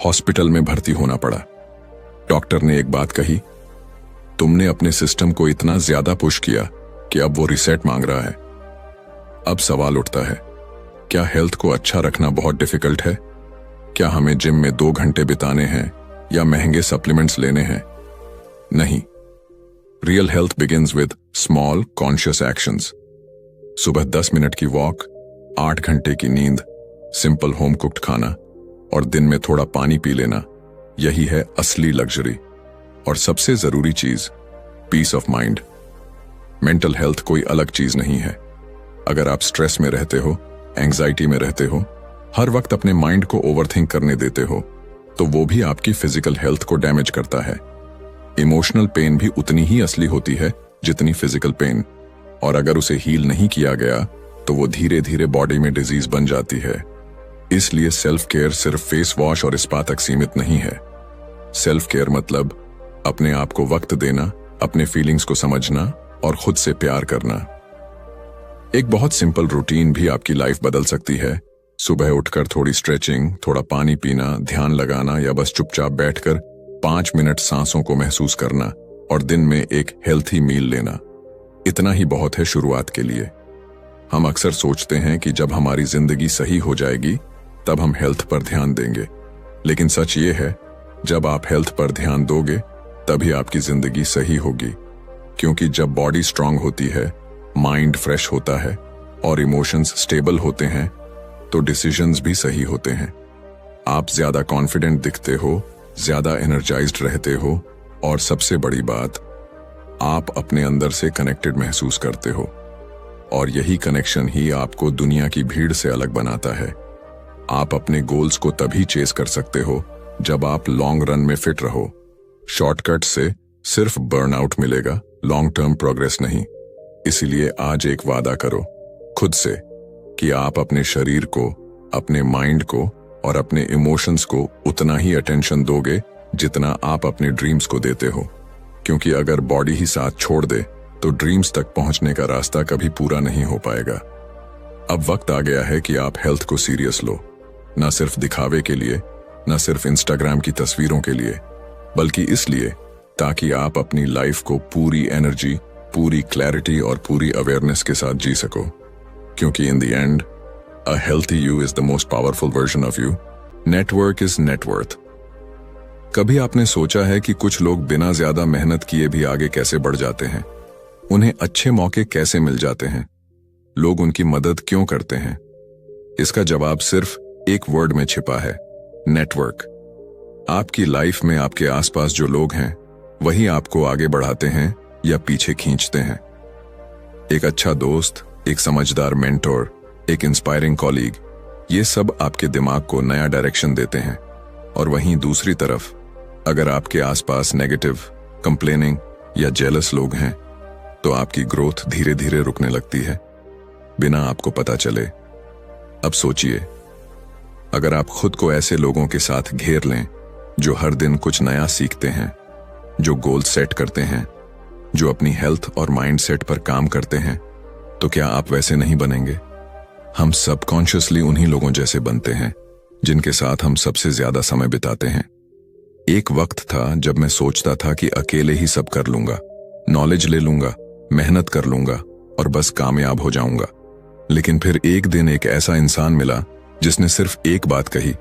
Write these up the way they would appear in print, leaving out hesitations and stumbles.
Hospital में भर्ती होना पड़ा। डॉक्टर ने एक बात कही, तुमने अपने सिस्टम को इतना ज्यादा पुश किया कि अब वो रिसेट मांग रहा है। अब सवाल उठता है, क्या हेल्थ को अच्छा रखना बहुत डिफिकल्ट है? क्या हमें जिम में 2 घंटे बिताने हैं या महंगे सप्लीमेंट्स लेने हैं? नहीं। Real health begins with small conscious actions. सुबह 10 मिनट की वॉक, 8 घंटे की नींद, सिंपल होम कुक्ड खाना और दिन में थोड़ा पानी पी लेना, यही है असली लग्जरी। और सबसे जरूरी चीज, peace of mind. Mental health कोई अलग चीज नहीं है। अगर आप स्ट्रेस में रहते हो, एंजाइटी में रहते हो, हर वक्त अपने माइंड को ओवरथिंक करने देते हो, तो वो भी आपकी फिजिकल हेल्थ को डैमेज करता है। इमोशनल पेन भी उतनी ही असली होती है जितनी फिजिकल पेन, और अगर उसे हील नहीं किया गया तो वो धीरे धीरे बॉडी में डिजीज बन जाती है। इसलिए सेल्फ केयर सिर्फ फेस वॉश और स्पा तक सीमित नहीं है। सेल्फ केयर मतलब अपने आप को वक्त देना, अपने फीलिंग्स को समझना और खुद से प्यार करना। एक बहुत सिंपल रूटीन भी आपकी लाइफ बदल सकती है। सुबह उठकर थोड़ी स्ट्रेचिंग, थोड़ा पानी पीना, ध्यान लगाना या बस चुपचाप बैठकर 5 मिनट सांसों को महसूस करना और दिन में एक हेल्थी मील लेना। इतना ही बहुत है शुरुआत के लिए। हम अक्सर सोचते हैं कि जब हमारी जिंदगी सही हो जाएगी तब हम हेल्थ पर ध्यान देंगे, लेकिन सच ये है, जब आप हेल्थ पर ध्यान दोगे तभी आपकी जिंदगी सही होगी। क्योंकि जब बॉडी स्ट्रांग होती है, माइंड फ्रेश होता है और इमोशंस स्टेबल होते हैं, तो डिसीजंस भी सही होते हैं। आप ज्यादा कॉन्फिडेंट दिखते हो, ज्यादा एनर्जाइज्ड रहते हो और सबसे बड़ी बात, आप अपने अंदर से कनेक्टेड महसूस करते हो। और यही कनेक्शन ही आपको दुनिया की भीड़ से अलग बनाता है। आप अपने गोल्स को तभी चेस कर सकते हो जब आप लॉन्ग रन में फिट रहो। शॉर्टकट से सिर्फ बर्नआउट मिलेगा, लॉन्ग टर्म प्रोग्रेस नहीं। इसीलिए आज एक वादा करो खुद से कि आप अपने शरीर को, अपने माइंड को और अपने इमोशंस को उतना ही अटेंशन दोगे जितना आप अपने ड्रीम्स को देते हो। क्योंकि अगर बॉडी ही साथ छोड़ दे तो ड्रीम्स तक पहुंचने का रास्ता कभी पूरा नहीं हो पाएगा। अब वक्त आ गया है कि आप हेल्थ को सीरियस लो, ना सिर्फ दिखावे के लिए, ना सिर्फ इंस्टाग्राम की तस्वीरों के लिए, बल्कि इसलिए ताकि आप अपनी लाइफ को पूरी एनर्जी, पूरी क्लैरिटी और पूरी अवेयरनेस के साथ जी सको। क्योंकि in the end, a healthy you is the most powerful version of you. Network is net worth. कभी आपने सोचा है कि कुछ लोग बिना ज्यादा मेहनत किए भी आगे कैसे बढ़ जाते हैं? उन्हें अच्छे मौके कैसे मिल जाते हैं? लोग उनकी मदद क्यों करते हैं? इसका जवाब सिर्फ एक वर्ड में छिपा है, नेटवर्क। आपकी लाइफ में आपके आसपास जो लोग हैं, वही आपको आगे बढ़ाते हैं या पीछे खींचते हैं। एक अच्छा दोस्त, एक समझदार मेंटोर, एक इंस्पायरिंग कॉलीग, ये सब आपके दिमाग को नया डायरेक्शन देते हैं। और वहीं दूसरी तरफ, अगर आपके आसपास नेगेटिव, कंप्लेनिंग या जेलस लोग हैं, तो आपकी ग्रोथ धीरे धीरे रुकने लगती है, बिना आपको पता चले। अब सोचिए, अगर आप खुद को ऐसे लोगों के साथ घेर लें जो हर दिन कुछ नया सीखते हैं, जो गोल सेट करते हैं, जो अपनी हेल्थ और माइंड सेट पर काम करते हैं, तो क्या आप वैसे नहीं बनेंगे? हम सबकॉन्शियसली उन्हीं लोगों जैसे बनते हैं जिनके साथ हम सबसे ज्यादा समय बिताते हैं। एक वक्त था जब मैं सोचता था कि अकेले ही सब कर लूंगा, नॉलेज ले लूंगा, मेहनत कर लूंगा और बस कामयाब हो जाऊंगा। लेकिन फिर एक दिन एक ऐसा इंसान मिला जिसने सिर्फ एक बात कही,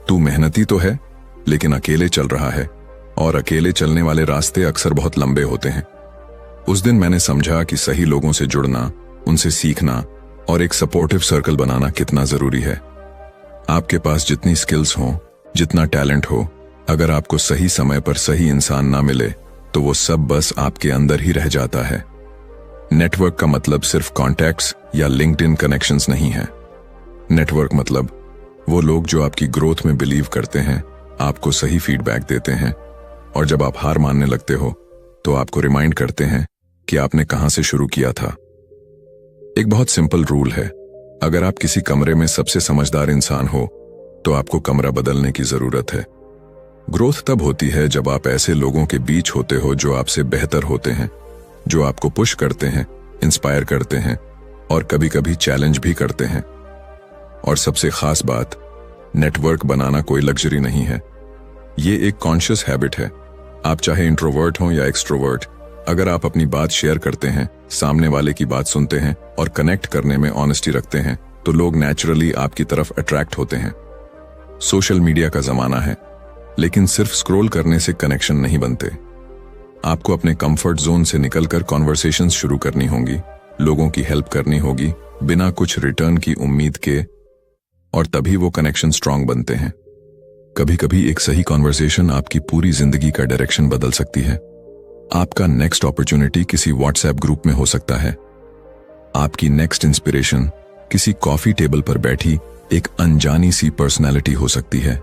तू मेहनती तो है लेकिन अकेले चल रहा है, और अकेले चलने वाले रास्ते अक्सर बहुत लंबे होते हैं। उस दिन मैंने समझा कि सही लोगों से जुड़ना, उनसे सीखना और एक सपोर्टिव सर्कल बनाना कितना जरूरी है। आपके पास जितनी स्किल्स हो, जितना टैलेंट हो, अगर आपको सही समय पर सही इंसान ना मिले तो वो सब बस आपके अंदर ही रह जाता है। नेटवर्क का मतलब सिर्फ कॉन्टैक्ट्स या लिंक्डइन कनेक्शंस नहीं है। नेटवर्क मतलब वो लोग जो आपकी ग्रोथ में बिलीव करते हैं, आपको सही फीडबैक देते हैं, और जब आप हार मानने लगते हो तो आपको रिमाइंड करते हैं कि आपने कहां से शुरू किया था। एक बहुत सिंपल रूल है, अगर आप किसी कमरे में सबसे समझदार इंसान हो तो आपको कमरा बदलने की जरूरत है। ग्रोथ तब होती है जब आप ऐसे लोगों के बीच होते हो जो आपसे बेहतर होते हैं, जो आपको पुश करते हैं, इंस्पायर करते हैं और कभी कभी चैलेंज भी करते हैं। और सबसे खास बात, नेटवर्क बनाना कोई लग्जरी नहीं है, ये एक कॉन्शियस हैबिट है। आप चाहे इंट्रोवर्ट हों या एक्सट्रोवर्ट, अगर आप अपनी बात शेयर करते हैं, सामने वाले की बात सुनते हैं और कनेक्ट करने में ऑनेस्टी रखते हैं, तो लोग नेचुरली आपकी तरफ अट्रैक्ट होते हैं। सोशल मीडिया का जमाना है, लेकिन सिर्फ स्क्रॉल करने से कनेक्शन नहीं बनते। आपको अपने कंफर्ट जोन से निकलकर कॉन्वर्सेशंस शुरू करनी होंगी, लोगों की हेल्प करनी होगी बिना कुछ रिटर्न की उम्मीद के, और तभी वो कनेक्शन स्ट्रांग बनते हैं। कभी कभी एक सही कॉन्वर्सेशन आपकी पूरी जिंदगी का डायरेक्शन बदल सकती है। आपका नेक्स्ट अपॉर्चुनिटी किसी व्हाट्सएप ग्रुप में हो सकता है। आपकी नेक्स्ट इंस्पिरेशन किसी कॉफी टेबल पर बैठी एक अनजानी सी पर्सनैलिटी हो सकती है।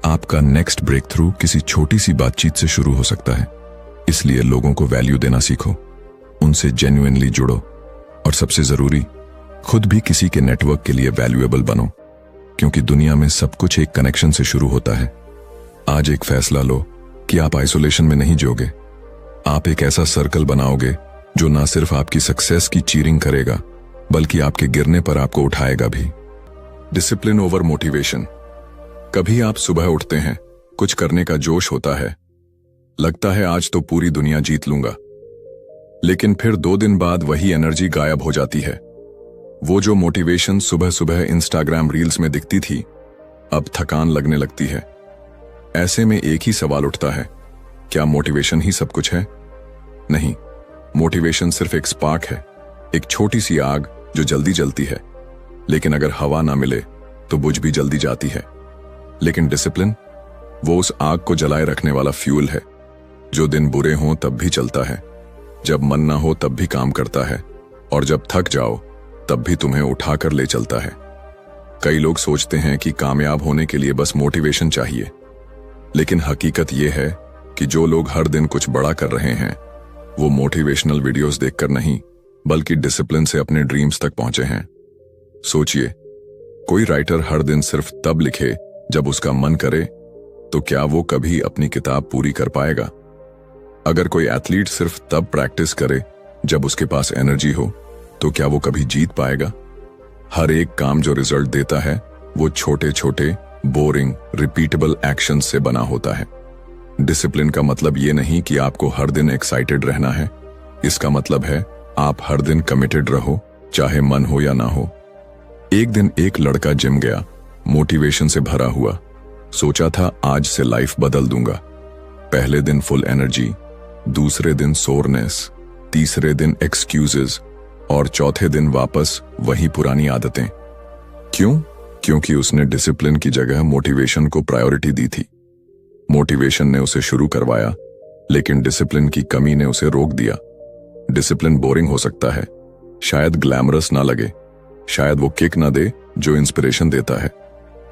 आपका नेक्स्ट ब्रेक थ्रू किसी छोटी सी बातचीत से शुरू हो सकता है। इसलिए लोगों को वैल्यू देना सीखो, उनसे जेन्युइनली जुड़ो, और सबसे जरूरी, खुद भी किसी के नेटवर्क के लिए वैल्यूएबल बनो, क्योंकि दुनिया में सब कुछ एक कनेक्शन से शुरू होता है। आज एक फैसला लो कि आप आइसोलेशन में नहीं जियोगे। आप एक ऐसा सर्कल बनाओगे जो ना सिर्फ आपकी सक्सेस की चीरिंग करेगा, बल्कि आपके गिरने पर आपको उठाएगा भी। Discipline over motivation. कभी आप सुबह उठते हैं, कुछ करने का जोश होता है, लगता है आज तो पूरी दुनिया जीत लूंगा, लेकिन फिर 2 दिन बाद वही एनर्जी गायब हो जाती है। वो जो मोटिवेशन सुबह सुबह इंस्टाग्राम रील्स में दिखती थी, अब थकान लगने लगती है। ऐसे में एक ही सवाल उठता है, क्या मोटिवेशन ही सब कुछ है? नहीं, मोटिवेशन सिर्फ एक स्पार्क है, एक छोटी सी आग जो जल्दी जलती है, लेकिन अगर हवा ना मिले तो बुझ भी जल्दी जाती है। लेकिन डिसिप्लिन, वो उस आग को जलाए रखने वाला फ्यूल है, जो दिन बुरे हों तब भी चलता है, जब मन ना हो तब भी काम करता है, और जब थक जाओ तब भी तुम्हें उठाकर ले चलता है। कई लोग सोचते हैं कि कामयाब होने के लिए बस मोटिवेशन चाहिए, लेकिन हकीकत यह है कि जो लोग हर दिन कुछ बड़ा कर रहे हैं, वो मोटिवेशनल वीडियोस देखकर नहीं, बल्कि डिसिप्लिन से अपने ड्रीम्स तक पहुंचे हैं। सोचिए, कोई राइटर हर दिन सिर्फ तब लिखे जब उसका मन करे, तो क्या वो कभी अपनी किताब पूरी कर पाएगा? अगर कोई एथलीट सिर्फ तब प्रैक्टिस करे जब उसके पास एनर्जी हो, तो क्या वो कभी जीत पाएगा? हर एक काम जो रिजल्ट देता है, वो छोटे छोटे बोरिंग रिपीटेबल एक्शन से बना होता है। डिसिप्लिन का मतलब ये नहीं कि आपको हर दिन एक्साइटेड रहना है, इसका मतलब है आप हर दिन कमिटेड रहो, चाहे मन हो या ना हो। एक दिन एक लड़का जिम गया, मोटिवेशन से भरा हुआ, सोचा था आज से लाइफ बदल दूंगा। पहले दिन फुल एनर्जी, दूसरे दिन सोरनेस, तीसरे दिन एक्सक्यूजेस, और चौथे दिन वापस वही पुरानी आदतें। क्यों? क्योंकि उसने डिसिप्लिन की जगह मोटिवेशन को प्रायोरिटी दी थी। मोटिवेशन ने उसे शुरू करवाया, लेकिन डिसिप्लिन की कमी ने उसे रोक दिया। डिसिप्लिन बोरिंग हो सकता है, शायद ग्लैमरस ना लगे, शायद वो किक ना दे जो इंस्पिरेशन देता है,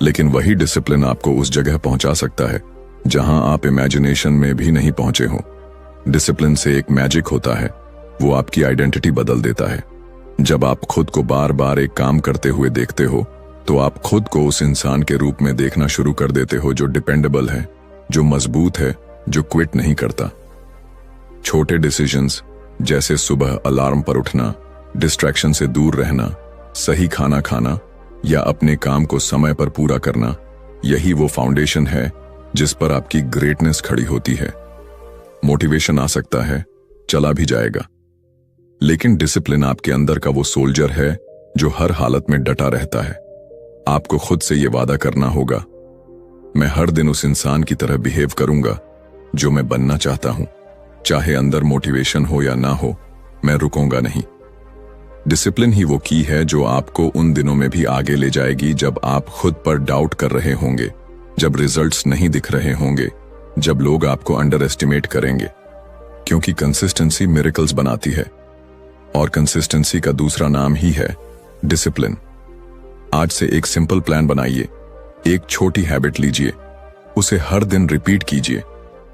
लेकिन वही डिसिप्लिन आपको उस जगह पहुंचा सकता है जहां आप इमेजिनेशन में भी नहीं पहुंचे हो। डिसिप्लिन से एक मैजिक होता है, वो आपकी आइडेंटिटी बदल देता है। जब आप खुद को बार बार एक काम करते हुए देखते हो, तो आप खुद को उस इंसान के रूप में देखना शुरू कर देते हो जो डिपेंडेबल है, जो मजबूत है, जो क्विट नहीं करता। छोटे डिसीजंस जैसे सुबह अलार्म पर उठना, डिस्ट्रैक्शन से दूर रहना, सही खाना खाना या अपने काम को समय पर पूरा करना, यही वो फाउंडेशन है जिस पर आपकी ग्रेटनेस खड़ी होती है। मोटिवेशन आ सकता है, चला भी जाएगा, लेकिन डिसिप्लिन आपके अंदर का वो सोल्जर है जो हर हालत में डटा रहता है। आपको खुद से ये वादा करना होगा, मैं हर दिन उस इंसान की तरह बिहेव करूंगा जो मैं बनना चाहता हूं, चाहे अंदर मोटिवेशन हो या ना हो, मैं रुकूंगा नहीं। डिसिप्लिन ही वो की है जो आपको उन दिनों में भी आगे ले जाएगी जब आप खुद पर डाउट कर रहे होंगे, जब रिजल्ट्स नहीं दिख रहे होंगे, जब लोग आपको अंडर एस्टिमेट करेंगे। क्योंकि कंसिस्टेंसी मिरेकल्स बनाती है, और कंसिस्टेंसी का दूसरा नाम ही है डिसिप्लिन। आज से एक सिंपल प्लान बनाइए, एक छोटी हैबिट लीजिए, उसे हर दिन रिपीट कीजिए,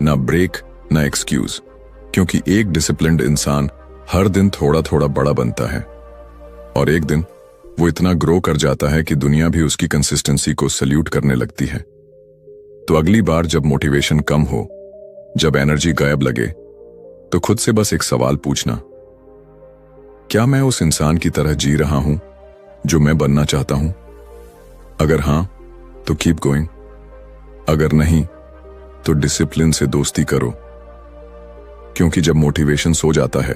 ना ब्रेक ना एक्सक्यूज, क्योंकि एक डिसिप्लिन्ड इंसान हर दिन थोड़ा थोड़ा बड़ा बनता है, और एक दिन वो इतना ग्रो कर जाता है कि दुनिया भी उसकी कंसिस्टेंसी को सल्यूट करने लगती है। तो अगली बार जब मोटिवेशन कम हो, जब एनर्जी गायब लगे, तो खुद से बस एक सवाल पूछना, क्या मैं उस इंसान की तरह जी रहा हूं जो मैं बनना चाहता हूं? अगर हां, तो कीप गोइंग, अगर नहीं तो डिसिप्लिन से दोस्ती करो, क्योंकि जब मोटिवेशन सो जाता है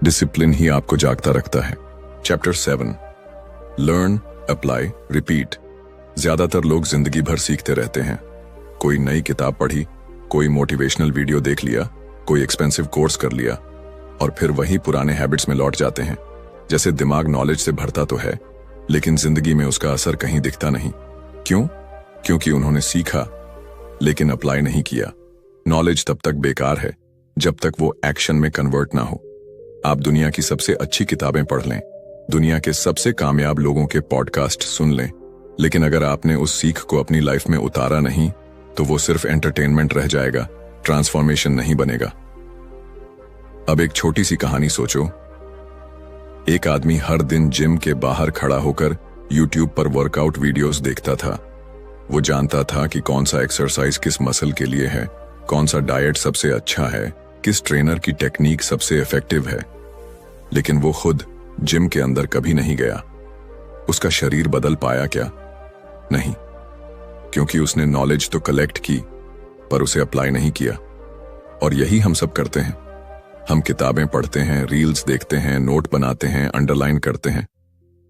डिसिप्लिन ही आपको जागता रखता है। Chapter 7, learn, apply, repeat. ज्यादातर लोग जिंदगी भर सीखते रहते हैं। कोई नई किताब पढ़ी, कोई मोटिवेशनल वीडियो देख लिया, कोई एक्सपेंसिव कोर्स कर लिया और फिर वही पुराने हैबिट्स में लौट जाते हैं। जैसे दिमाग नॉलेज से भरता तो है लेकिन जिंदगी में उसका असर कहीं दिखता नहीं। क्यों? क्योंकि उन्होंने सीखा लेकिन अप्लाई नहीं किया। नॉलेज तब तक बेकार है जब तक वो एक्शन में कन्वर्ट ना हो। आप दुनिया की सबसे अच्छी किताबें पढ़ लें, दुनिया के सबसे कामयाब लोगों के पॉडकास्ट सुन लें, लेकिन अगर आपने उस सीख को अपनी लाइफ में उतारा नहीं तो वो सिर्फ एंटरटेनमेंट रह जाएगा, ट्रांसफॉर्मेशन नहीं बनेगा। अब एक छोटी सी कहानी सोचो। एक आदमी हर दिन जिम के बाहर खड़ा होकर यूट्यूब पर वर्कआउट वीडियोस देखता था। वो जानता था कि कौन सा एक्सरसाइज किस मसल के लिए है, कौन सा डाइट सबसे अच्छा है, किस ट्रेनर की टेक्निक सबसे इफेक्टिव है, लेकिन वो खुद जिम के अंदर कभी नहीं गया। उसका शरीर बदल पाया क्या? नहीं, क्योंकि उसने नॉलेज तो कलेक्ट की पर उसे अप्लाई नहीं किया। और यही हम सब करते हैं। हम किताबें पढ़ते हैं, रील्स देखते हैं, नोट बनाते हैं, अंडरलाइन करते हैं,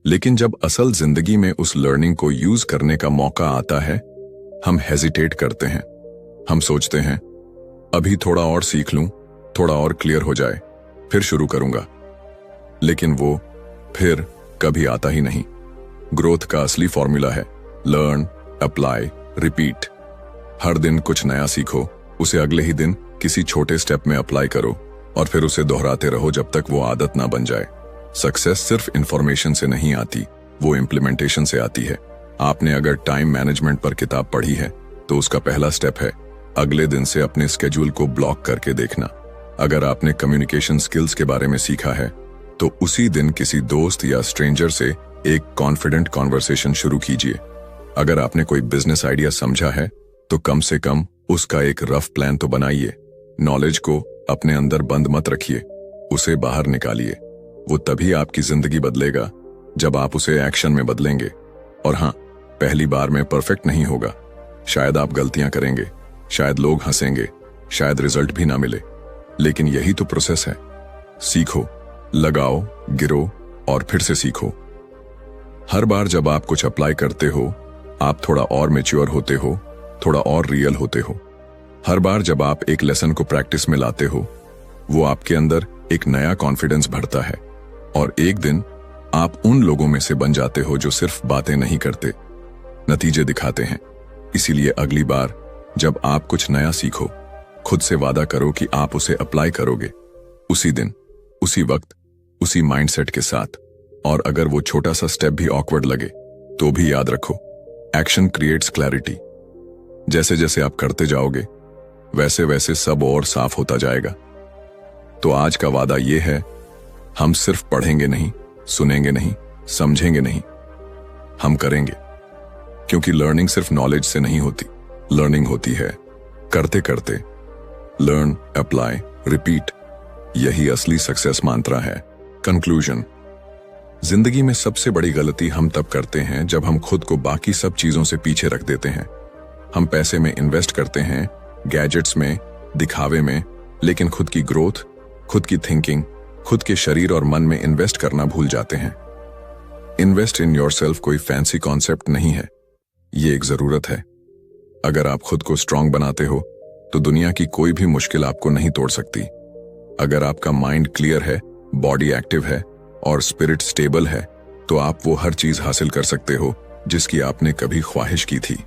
लेकिन जब असल जिंदगी में उस लर्निंग को यूज करने का मौका आता है हम हेजिटेट करते हैं। हम सोचते हैं अभी थोड़ा और सीख लूं, थोड़ा और क्लियर हो जाए, फिर शुरू करूंगा, लेकिन वो फिर कभी आता ही नहीं। ग्रोथ का असली फॉर्मूला है लर्न, अप्लाई, रिपीट। हर दिन कुछ नया सीखो, उसे अगले ही दिन किसी छोटे स्टेप में अप्लाई करो और फिर उसे दोहराते रहो जब तक वो आदत ना बन जाए। सक्सेस सिर्फ इंफॉर्मेशन से नहीं आती, वो इम्प्लीमेंटेशन से आती है। आपने अगर टाइम मैनेजमेंट पर किताब पढ़ी है तो उसका पहला स्टेप है अगले दिन से अपने स्केड्यूल को ब्लॉक करके देखना। अगर आपने कम्युनिकेशन स्किल्स के बारे में सीखा है तो उसी दिन किसी दोस्त या स्ट्रेंजर से एक कॉन्फिडेंट कॉन्वर्सेशन शुरू कीजिए। अगर आपने कोई बिजनेस आइडिया समझा है तो कम से कम उसका एक रफ प्लान तो बनाइए। नॉलेज को अपने अंदर बंद मत रखिए, उसे बाहर निकालिए। वो तभी आपकी जिंदगी बदलेगा जब आप उसे एक्शन में बदलेंगे। और हाँ, पहली बार में परफेक्ट नहीं होगा। शायद आप गलतियां करेंगे, शायद लोग हंसेंगे, शायद रिजल्ट भी ना मिले, लेकिन यही तो प्रोसेस है। सीखो, लगाओ, गिरो और फिर से सीखो। हर बार जब आप कुछ अप्लाई करते हो आप थोड़ा और मैच्योर होते हो, थोड़ा और रियल होते हो। हर बार जब आप एक लेसन को प्रैक्टिस में लाते हो वो आपके अंदर एक नया कॉन्फिडेंस भरता है और एक दिन आप उन लोगों में से बन जाते हो जो सिर्फ बातें नहीं करते, नतीजे दिखाते हैं। इसीलिए अगली बार जब आप कुछ नया सीखो खुद से वादा करो कि आप उसे अप्लाई करोगे, उसी दिन, उसी वक्त, उसी माइंडसेट के साथ। और अगर वो छोटा सा स्टेप भी ऑकवर्ड लगे तो भी याद रखो, एक्शन क्रिएट्स क्लैरिटी। जैसे जैसे आप करते जाओगे वैसे वैसे सब और साफ होता जाएगा। तो आज का वादा ये है, हम सिर्फ पढ़ेंगे नहीं, सुनेंगे नहीं, समझेंगे नहीं, हम करेंगे। क्योंकि लर्निंग सिर्फ नॉलेज से नहीं होती, लर्निंग होती है करते करते। लर्न, अप्लाई, रिपीट, यही असली सक्सेस मंत्र है। कंक्लूजन, जिंदगी में सबसे बड़ी गलती हम तब करते हैं जब हम खुद को बाकी सब चीजों से पीछे रख देते हैं। हम पैसे में इन्वेस्ट करते हैं, गैजेट्स में, दिखावे में, लेकिन खुद की ग्रोथ, खुद की थिंकिंग, खुद के शरीर और मन में इन्वेस्ट करना भूल जाते हैं। इन्वेस्ट इन योरसेल्फ कोई फैंसी कॉन्सेप्ट नहीं है, ये एक जरूरत है। अगर आप खुद को स्ट्रांग बनाते हो तो दुनिया की कोई भी मुश्किल आपको नहीं तोड़ सकती। अगर आपका माइंड क्लियर है, बॉडी एक्टिव है और स्पिरिट स्टेबल है तो आप वो हर चीज हासिल कर सकते हो जिसकी आपने कभी ख्वाहिश की थी।